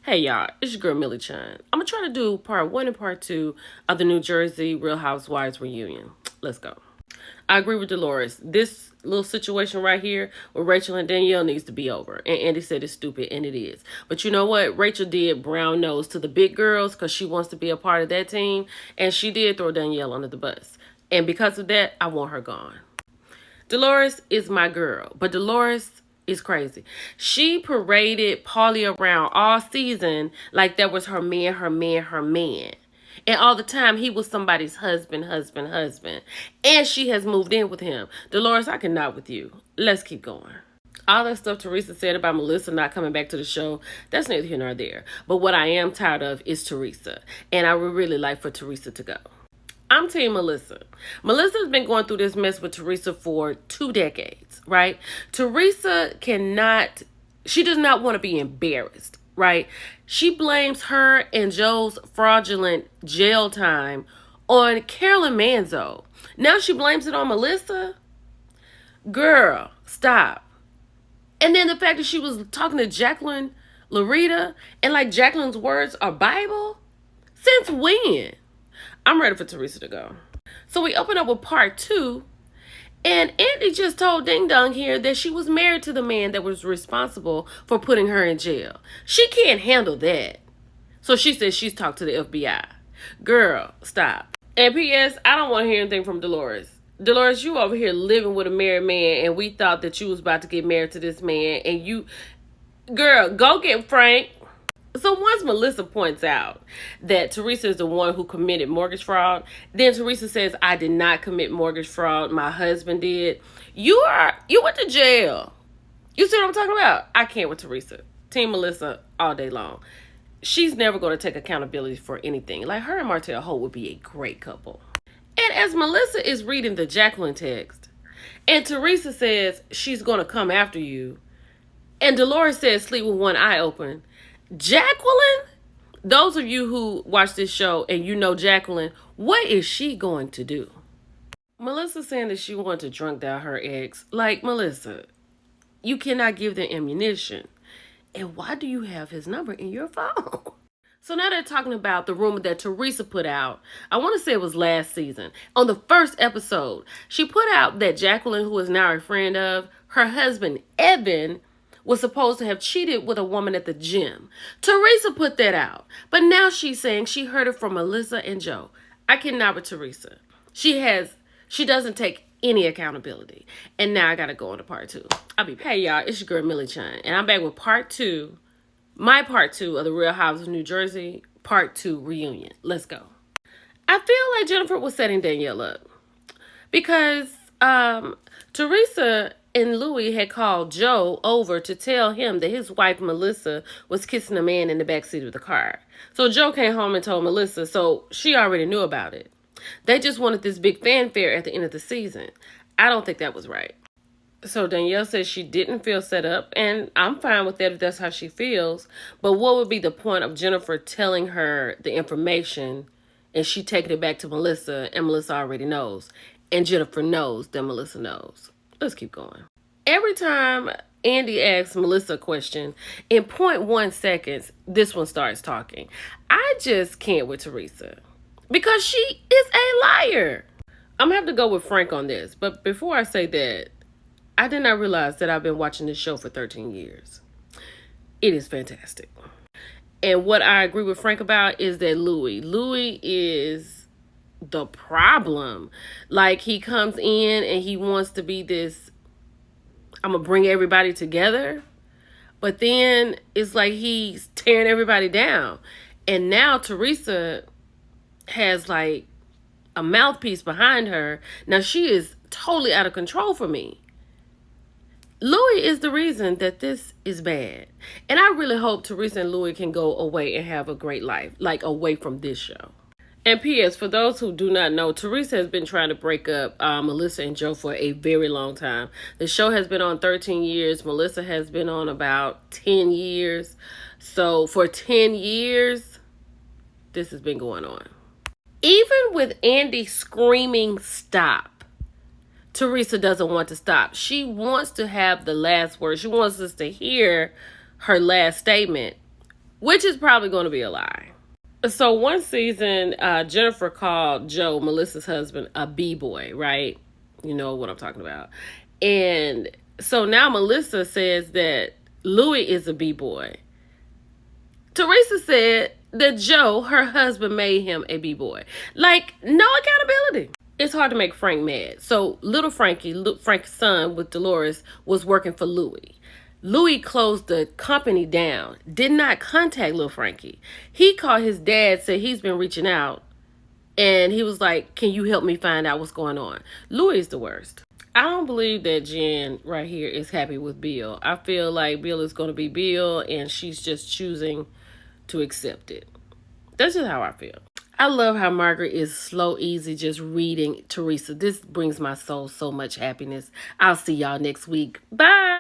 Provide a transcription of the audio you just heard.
Hey y'all, it's your girl Millie Chan. I'm gonna try to do part 1 and part 2 of the New Jersey Real Housewives reunion. Let's go. I agree with Dolores. This little situation right here with Rachel and Danielle needs to be over. And Andy said it's stupid, and it is. But you know what? Rachel did brown nose to the big girls because she wants to be a part of that team. And she did throw Danielle under the bus. And because of that, I want her gone. Dolores is my girl. But Dolores is crazy. She paraded Paulie around all season like that was her man, her man, her man. And all the time, he was somebody's husband. And she has moved in with him. Dolores, I cannot with you. Let's keep going. All that stuff Teresa said about Melissa not coming back to the show, that's neither here nor there. But what I am tired of is Teresa. And I would really like for Teresa to go. I'm Team Melissa. Melissa's been going through this mess with Teresa for 2 decades, right? Teresa she does not want to be embarrassed, right? She blames her and Joe's fraudulent jail time on Carolyn Manzo. Now she blames it on Melissa? Girl, stop. And then the fact that she was talking to Jacqueline Larita and like Jacqueline's words are Bible? Since when? I'm ready for Teresa to go. So we open up with part 2. And Andy just told Ding Dong here that she was married to the man that was responsible for putting her in jail. She can't handle that. So she says she's talked to the FBI. Girl, stop. And P.S., I don't want to hear anything from Dolores. Dolores, you over here living with a married man and we thought that you was about to get married to this man and you... Girl, go get Frank. So once Melissa points out that Teresa is the one who committed mortgage fraud, then Teresa says, I did not commit mortgage fraud. My husband did. You went to jail. You see what I'm talking about? I can't with Teresa. Team Melissa all day long. She's never going to take accountability for anything. Like her and Martell Holt would be a great couple. And as Melissa is reading the Jacqueline text, and Teresa says she's going to come after you, and Dolores says sleep with one eye open, Jacqueline, those of you who watch this show and you know Jacqueline, what is she going to do? Melissa saying that she wanted to drunk down her ex. Like, Melissa, you cannot give them ammunition. And why do you have his number in your phone? So now they're talking about the rumor that Teresa put out. I want to say it was last season. On the first episode, she put out that Jacqueline, who is now a friend of, her husband, Evan, was supposed to have cheated with a woman at the gym. Teresa put that out. But now she's saying she heard it from Melissa and Joe. I cannot with Teresa. She doesn't take any accountability. And now I gotta go on to part 2. Hey y'all, it's your girl Millie Chan. And I'm back with part 2, my part 2 of the Real Housewives of New Jersey, part 2 reunion. Let's go. I feel like Jennifer was setting Danielle up. Because Teresa and Louis had called Joe over to tell him that his wife, Melissa, was kissing a man in the backseat of the car. So Joe came home and told Melissa, so she already knew about it. They just wanted this big fanfare at the end of the season. I don't think that was right. So Danielle says she didn't feel set up, and I'm fine with that if that's how she feels. But what would be the point of Jennifer telling her the information and she taking it back to Melissa, and Melissa already knows, and Jennifer knows that Melissa knows? Let's keep going. Every time Andy asks Melissa a question, in 0.1 seconds, this one starts talking. I just can't with Teresa because she is a liar. I'm going to have to go with Frank on this. But before I say that, I did not realize that I've been watching this show for 13 years. It is fantastic. And what I agree with Frank about is that Louis is the problem. Like, he comes in and he wants to be this, I'm gonna bring everybody together, but then it's like he's tearing everybody down. And now Teresa has like a mouthpiece behind her. Now she is totally out of control for me. Louis is the reason that this is bad. And I really hope Teresa and Louis can go away and have a great life, like away from this show. And P.S., for those who do not know, Teresa has been trying to break up Melissa and Joe for a very long time. The show has been on 13 years. Melissa has been on about 10 years. So for 10 years, this has been going on. Even with Andy screaming stop, Teresa doesn't want to stop. She wants to have the last word. She wants us to hear her last statement. which is probably going to be a lie. So one season, Jennifer called Joe, Melissa's husband, a b-boy, right? You know what I'm talking about. And so now Melissa says that Louis is a b-boy. Teresa said that Joe, her husband, made him a b-boy. Like, no accountability. It's hard to make Frank mad. So little Frankie, Frank's son with Dolores, was working for Louis. Louis closed the company down, did not contact little Frankie. He called his dad, said he's been reaching out, and he was like, can you help me find out what's going on? Louis is the worst. I don't believe that Jen right here is happy with Bill. I feel like Bill is going to be Bill, and she's just choosing to accept it. That's just how I feel. I love how Margaret is slow, easy, just reading Teresa. This brings my soul so much happiness. I'll see y'all next week. Bye.